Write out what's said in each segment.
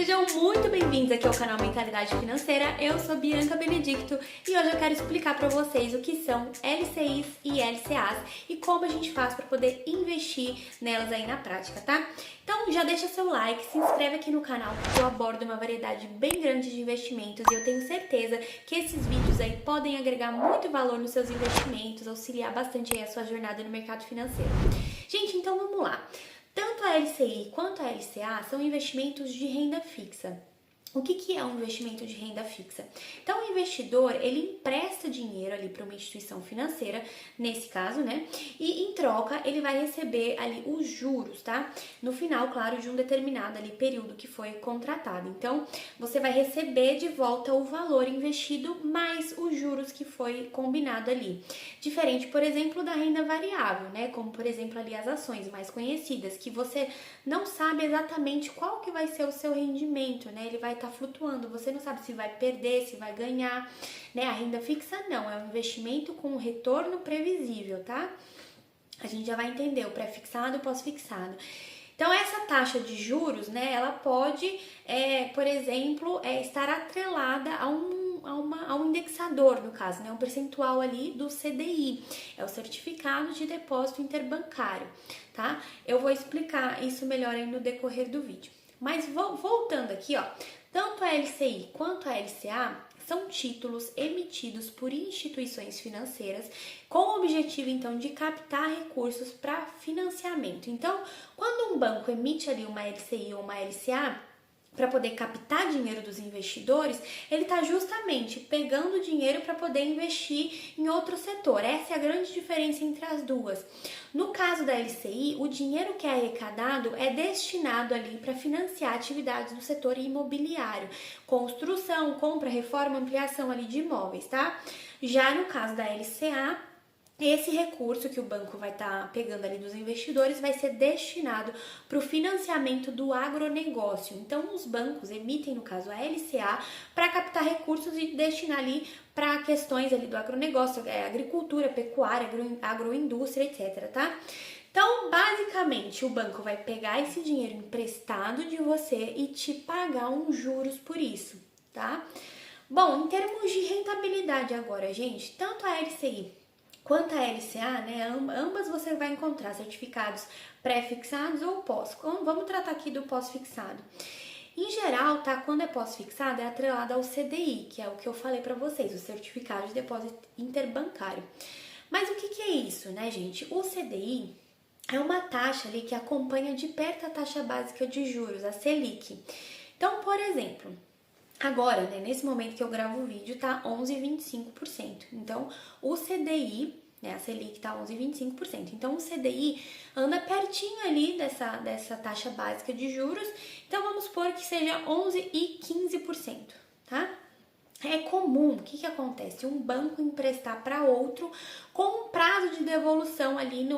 Sejam muito bem-vindos aqui ao canal Mentalidade Financeira. Eu sou Bianca Benedicto e hoje eu quero explicar para vocês o que são LCIs e LCAs e como a gente faz para poder investir nelas aí na prática, tá? Então já deixa seu like, se inscreve aqui no canal que eu abordo uma variedade bem grande de investimentos e eu tenho certeza que esses vídeos aí podem agregar muito valor nos seus investimentos, auxiliar bastante aí a sua jornada no mercado financeiro. Gente, então vamos lá. Tanto a LCI quanto a LCA são investimentos de renda fixa. O que é um investimento de renda fixa? Então, o investidor, ele empresta dinheiro ali para uma instituição financeira, nesse caso, né? E em troca, ele vai receber ali os juros, tá? No final, claro, de um determinado ali período que foi contratado. Então, você vai receber de volta o valor investido mais os juros que foi combinado ali. Diferente, por exemplo, da renda variável, né? Como, por exemplo, ali as ações mais conhecidas, que você não sabe exatamente qual que vai ser o seu rendimento, né? Ele vai estar flutuando, você não sabe se vai perder, se vai ganhar, né? A renda fixa não, é um investimento com retorno previsível, tá? A gente já vai entender o pré-fixado e o pós-fixado. Então, essa taxa de juros, né, ela pode, por exemplo, estar atrelada a um indexador, no caso, né, um percentual ali do CDI, é o Certificado de Depósito Interbancário, tá? Eu vou explicar isso melhor aí no decorrer do vídeo. Mas voltando aqui, ó, tanto a LCI quanto a LCA são títulos emitidos por instituições financeiras com o objetivo, então, de captar recursos para financiamento. Então, quando um banco emite ali uma LCI ou uma LCA, para poder captar dinheiro dos investidores, ele está justamente pegando dinheiro para poder investir em outro setor. Essa é a grande diferença entre as duas. No caso da LCI, o dinheiro que é arrecadado é destinado ali para financiar atividades do setor imobiliário, construção, compra, reforma, ampliação ali de imóveis, tá? Já no caso da LCA, esse recurso que o banco vai estar pegando ali dos investidores vai ser destinado para o financiamento do agronegócio. Então, os bancos emitem, no caso, a LCA para captar recursos e destinar ali para questões ali do agronegócio, agricultura, pecuária, agroindústria, etc, tá? Então, basicamente, o banco vai pegar esse dinheiro emprestado de você e te pagar uns juros por isso, tá? Bom, em termos de rentabilidade agora, gente, tanto a LCI quanto a LCA, né, ambas você vai encontrar certificados pré-fixados ou pós. Vamos tratar aqui do pós-fixado. Em geral, tá, quando é pós-fixado, é atrelado ao CDI, que é o que eu falei para vocês, o Certificado de Depósito Interbancário. Mas o que é isso, né, gente? O CDI é uma taxa ali que acompanha de perto a taxa básica de juros, a Selic. Então, por exemplo, agora, né, nesse momento que eu gravo o vídeo, tá 11,25%. Então, o CDI, né, a Selic tá 11,25%. Então, o CDI anda pertinho ali dessa taxa básica de juros. Então, vamos supor que seja 11,15%, tá? É comum, o que acontece? Um banco emprestar para outro com um prazo de devolução ali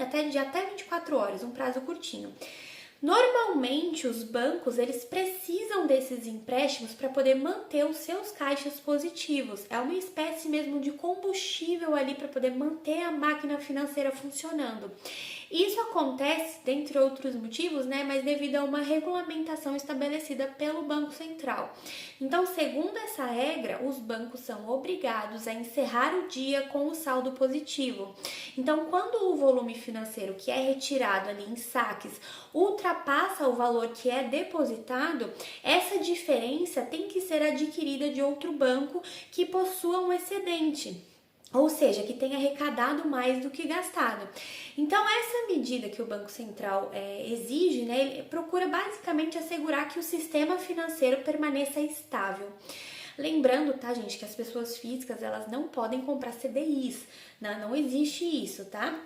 até 24 horas, um prazo curtinho. Normalmente, os bancos, eles precisam desses empréstimos para poder manter os seus caixas positivos. É uma espécie mesmo de combustível ali para poder manter a máquina financeira funcionando. Isso acontece, dentre outros motivos, né, mas devido a uma regulamentação estabelecida pelo Banco Central. Então, segundo essa regra, os bancos são obrigados a encerrar o dia com o saldo positivo. Então, quando o volume financeiro que é retirado ali em saques ultrapassa o valor que é depositado, essa diferença tem que ser adquirida de outro banco que possua um excedente. Ou seja, que tenha arrecadado mais do que gastado. Então, essa medida que o Banco Central exige, né, ele procura basicamente assegurar que o sistema financeiro permaneça estável. Lembrando, tá, gente, que as pessoas físicas, elas não podem comprar CDIs, né? Não existe isso, tá?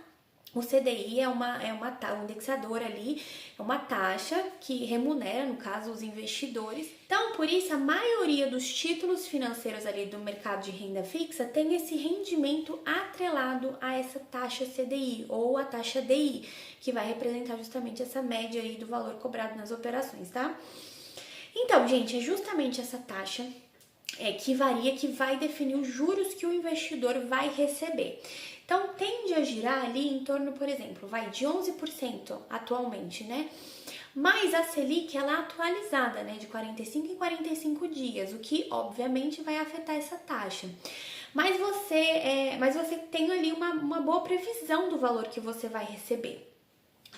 O CDI é um indexador ali, é uma taxa que remunera, no caso, os investidores. Então, por isso, a maioria dos títulos financeiros ali do mercado de renda fixa tem esse rendimento atrelado a essa taxa CDI ou a taxa DI, que vai representar justamente essa média aí do valor cobrado nas operações, tá? Então, gente, é justamente essa taxa que varia, que vai definir os juros que o investidor vai receber. Então, tende a girar ali em torno, por exemplo, de 11% atualmente, né? Mas a Selic, ela é atualizada, né, de 45 em 45 dias, o que obviamente vai afetar essa taxa. Mas você tem ali uma boa previsão do valor que você vai receber.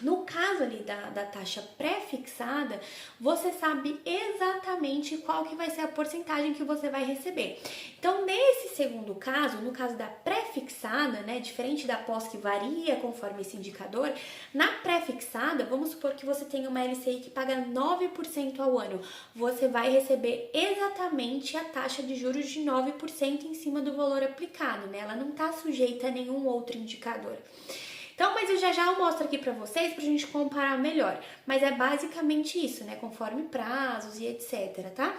No caso ali da taxa pré-fixada, você sabe exatamente qual que vai ser a porcentagem que você vai receber. Então, nesse segundo caso, no caso da pré-fixada, né, diferente da pós que varia conforme esse indicador, na pré-fixada, vamos supor que você tenha uma LCI que paga 9% ao ano. Você vai receber exatamente a taxa de juros de 9% em cima do valor aplicado, né? Ela não está sujeita a nenhum outro indicador. Então, mas eu já mostro aqui pra vocês pra gente comparar melhor. Mas é basicamente isso, né? Conforme prazos e etc, tá?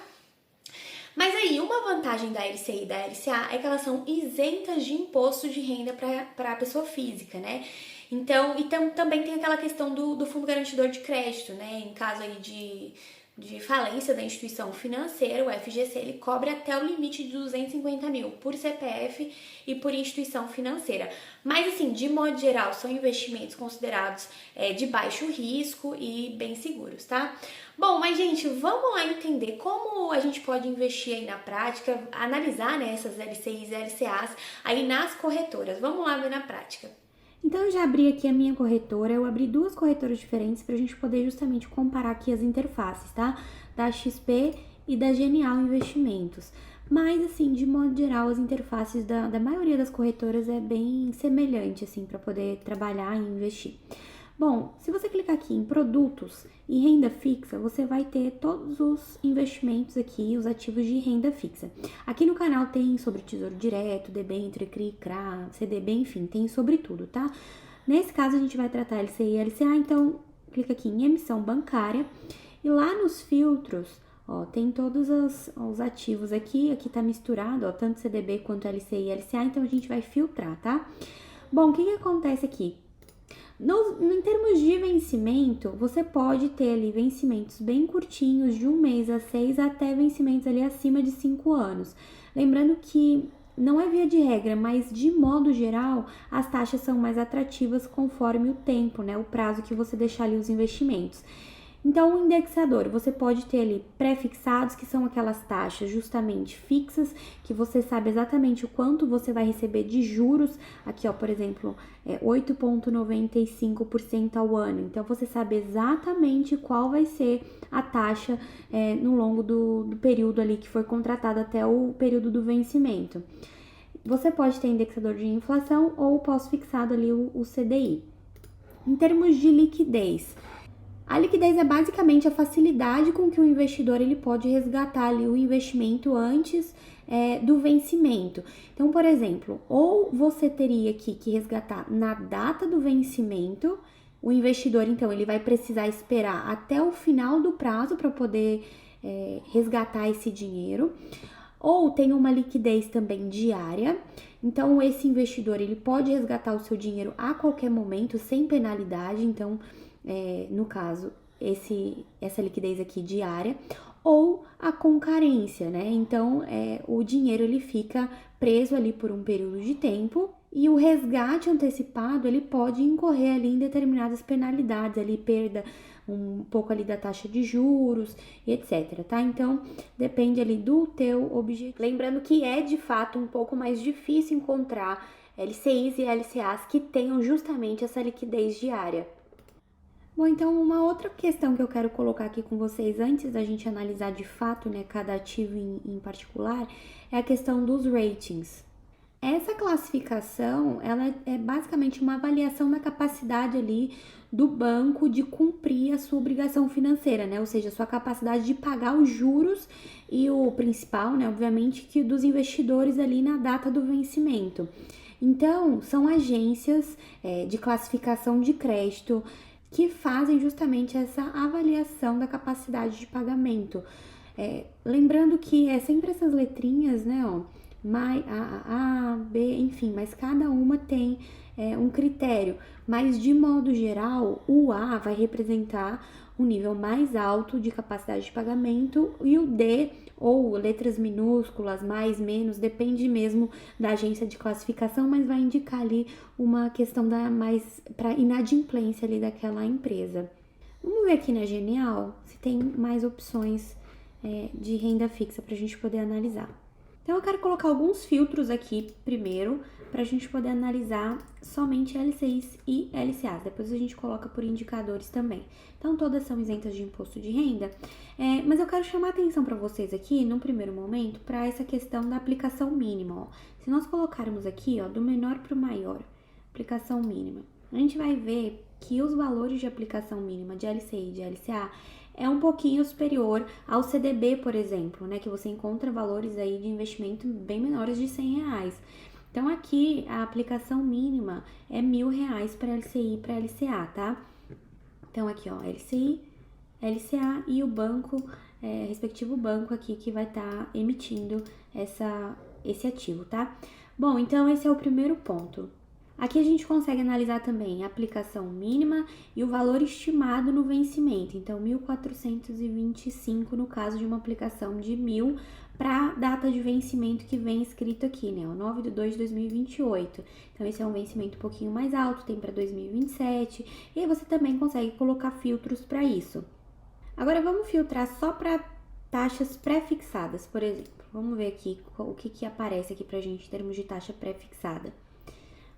Mas aí, uma vantagem da LCI e da LCA é que elas são isentas de imposto de renda para a pessoa física, né? Então, também tem aquela questão do fundo garantidor de crédito, né? Em caso aí de falência da instituição financeira, o FGC, ele cobre até o limite de 250 mil por CPF e por instituição financeira. Mas assim, de modo geral, são investimentos considerados de baixo risco e bem seguros, tá? Bom, mas gente, vamos lá entender como a gente pode investir aí na prática, analisar, né, essas LCIs e LCAs aí nas corretoras. Vamos lá ver na prática. Então, eu já abri aqui a minha corretora, eu abri duas corretoras diferentes para a gente poder justamente comparar aqui as interfaces, tá? Da XP e da Genial Investimentos. Mas, assim, de modo geral, as interfaces da maioria das corretoras é bem semelhante, assim, para poder trabalhar e investir. Bom, se você clicar aqui em produtos e renda fixa, você vai ter todos os investimentos aqui, os ativos de renda fixa. Aqui no canal tem sobre Tesouro Direto, debênture, CRI, CRA, CDB, enfim, tem sobre tudo, tá? Nesse caso a gente vai tratar LCI e LCA, então clica aqui em emissão bancária e lá nos filtros, ó, tem todos os ativos aqui tá misturado, ó, tanto CDB quanto LCI e LCA, então a gente vai filtrar, tá? Bom, o que acontece aqui? Em termos de vencimento, você pode ter ali vencimentos bem curtinhos, de 1 mês a 6, até vencimentos ali acima de 5 anos. Lembrando que não é via de regra, mas de modo geral, as taxas são mais atrativas conforme o tempo, né? O prazo que você deixar ali os investimentos. Então, o indexador, você pode ter ali pré-fixados, que são aquelas taxas justamente fixas, que você sabe exatamente o quanto você vai receber de juros. Aqui, ó, por exemplo, 8,95% ao ano. Então, você sabe exatamente qual vai ser a taxa no longo do período ali que foi contratado até o período do vencimento. Você pode ter indexador de inflação ou pós-fixado ali o CDI. Em termos de liquidez, a liquidez é basicamente a facilidade com que o investidor ele pode resgatar ali o investimento antes do vencimento. Então, por exemplo, ou você teria aqui que resgatar na data do vencimento, o investidor, então, ele vai precisar esperar até o final do prazo para poder resgatar esse dinheiro, ou tem uma liquidez também diária. Então, esse investidor, ele pode resgatar o seu dinheiro a qualquer momento, sem penalidade. Então, no caso, essa liquidez aqui diária, ou a concarência, né? Então, o dinheiro ele fica preso ali por um período de tempo e o resgate antecipado ele pode incorrer ali em determinadas penalidades, ali perda um pouco ali da taxa de juros e etc, tá? Então, depende ali do teu objetivo. Lembrando que é de fato um pouco mais difícil encontrar LCIs e LCAs que tenham justamente essa liquidez diária. Bom, então uma outra questão que eu quero colocar aqui com vocês antes da gente analisar de fato, né, cada ativo em particular, é a questão dos ratings. Essa classificação, ela é basicamente uma avaliação da capacidade ali do banco de cumprir a sua obrigação financeira, né? Ou seja, a sua capacidade de pagar os juros e o principal, né, obviamente, que dos investidores ali na data do vencimento. Então, são agências de classificação de crédito que fazem justamente essa avaliação da capacidade de pagamento. Lembrando que é sempre essas letrinhas, né, ó, A, B, enfim, mas cada uma tem um critério. Mas, de modo geral, o A vai representar um nível mais alto de capacidade de pagamento e o D, ou letras minúsculas, mais, menos, depende mesmo da agência de classificação, mas vai indicar ali uma questão mais para inadimplência ali daquela empresa. Vamos ver aqui na Genial se tem mais opções de renda fixa pra gente poder analisar. Então, eu quero colocar alguns filtros aqui primeiro, pra gente poder analisar somente LCIs e LCAs. Depois a gente coloca por indicadores também. Então, todas são isentas de imposto de renda, mas eu quero chamar a atenção para vocês aqui, num primeiro momento, para essa questão da aplicação mínima. Ó. Se nós colocarmos aqui, ó, do menor para o maior, aplicação mínima, a gente vai ver que os valores de aplicação mínima de LCI e de LCA é um pouquinho superior ao CDB, por exemplo, né? Que você encontra valores aí de investimento bem menores de R$100. Então, aqui, a aplicação mínima é R$1.000 para LCI e para LCA, tá? Então, aqui, ó, LCI, LCA e o banco, respectivo banco aqui que vai estar emitindo esse ativo, tá? Bom, então, esse é o primeiro ponto. Aqui a gente consegue analisar também a aplicação mínima e o valor estimado no vencimento. Então, 1.425 no caso de uma aplicação de 1.000 para a data de vencimento que vem escrito aqui, né? O 9/2/2028. Então, esse é um vencimento um pouquinho mais alto, tem para 2027. E aí você também consegue colocar filtros para isso. Agora, vamos filtrar só para taxas pré-fixadas, por exemplo. Vamos ver aqui o que aparece aqui para a gente em termos de taxa pré-fixada.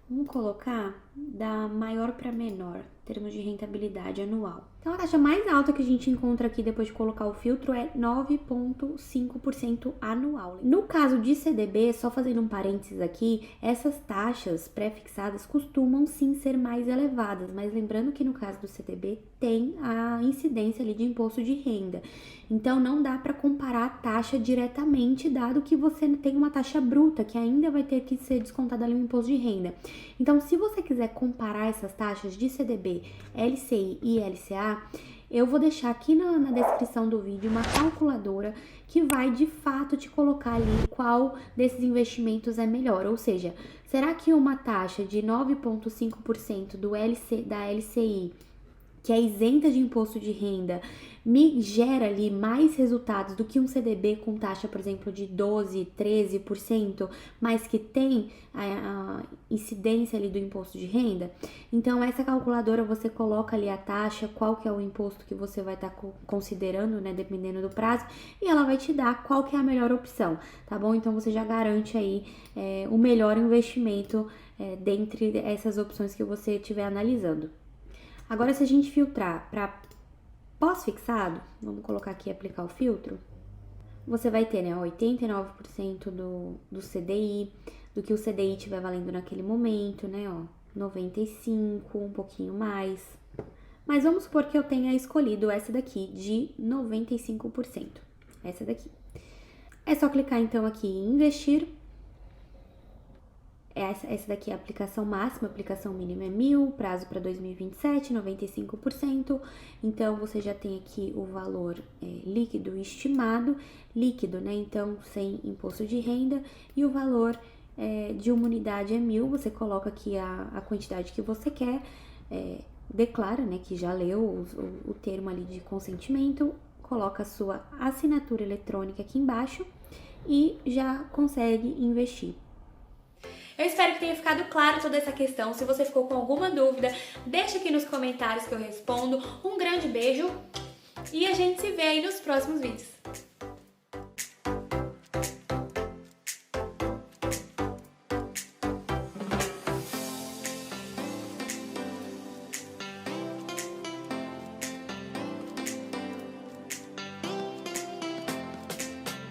Vamos colocar da maior para menor, em termos de rentabilidade anual. Então, a taxa mais alta que a gente encontra aqui depois de colocar o filtro é 9,5% anual. No caso de CDB, só fazendo um parênteses aqui, essas taxas pré-fixadas costumam sim ser mais elevadas, mas lembrando que no caso do CDB tem a incidência ali de imposto de renda. Então, não dá para comparar a taxa diretamente, dado que você tem uma taxa bruta, que ainda vai ter que ser descontada ali o imposto de renda. Então, se você quiser comparar essas taxas de CDB, LCI e LCA, eu vou deixar aqui na descrição do vídeo uma calculadora que vai de fato te colocar ali qual desses investimentos é melhor. Ou seja, será que uma taxa de 9,5% da LCI, que é isenta de imposto de renda, me gera ali mais resultados do que um CDB com taxa, por exemplo, de 12%, 13%, mas que tem a incidência ali do imposto de renda? Então, essa calculadora você coloca ali a taxa, qual que é o imposto que você vai estar considerando, né, dependendo do prazo, e ela vai te dar qual que é a melhor opção, tá bom? Então, você já garante aí o melhor investimento dentre essas opções que você estiver analisando. Agora, se a gente filtrar para pós-fixado, vamos colocar aqui aplicar o filtro, você vai ter, né, 89% do CDI, do que o CDI estiver valendo naquele momento, né, ó, 95%, um pouquinho mais. Mas vamos supor que eu tenha escolhido essa daqui de 95%, essa daqui. É só clicar então aqui em investir. Essa daqui é a aplicação máxima, a aplicação mínima é 1.000, prazo para 2027, 95%. Então, você já tem aqui o valor líquido estimado, líquido, né? Então, sem imposto de renda. E o valor de uma unidade é 1.000, você coloca aqui a quantidade que você quer, declara, né, que já leu o termo ali de consentimento, coloca a sua assinatura eletrônica aqui embaixo e já consegue investir. Eu espero que tenha ficado claro toda essa questão. Se você ficou com alguma dúvida, deixa aqui nos comentários que eu respondo. Um grande beijo e a gente se vê aí nos próximos vídeos.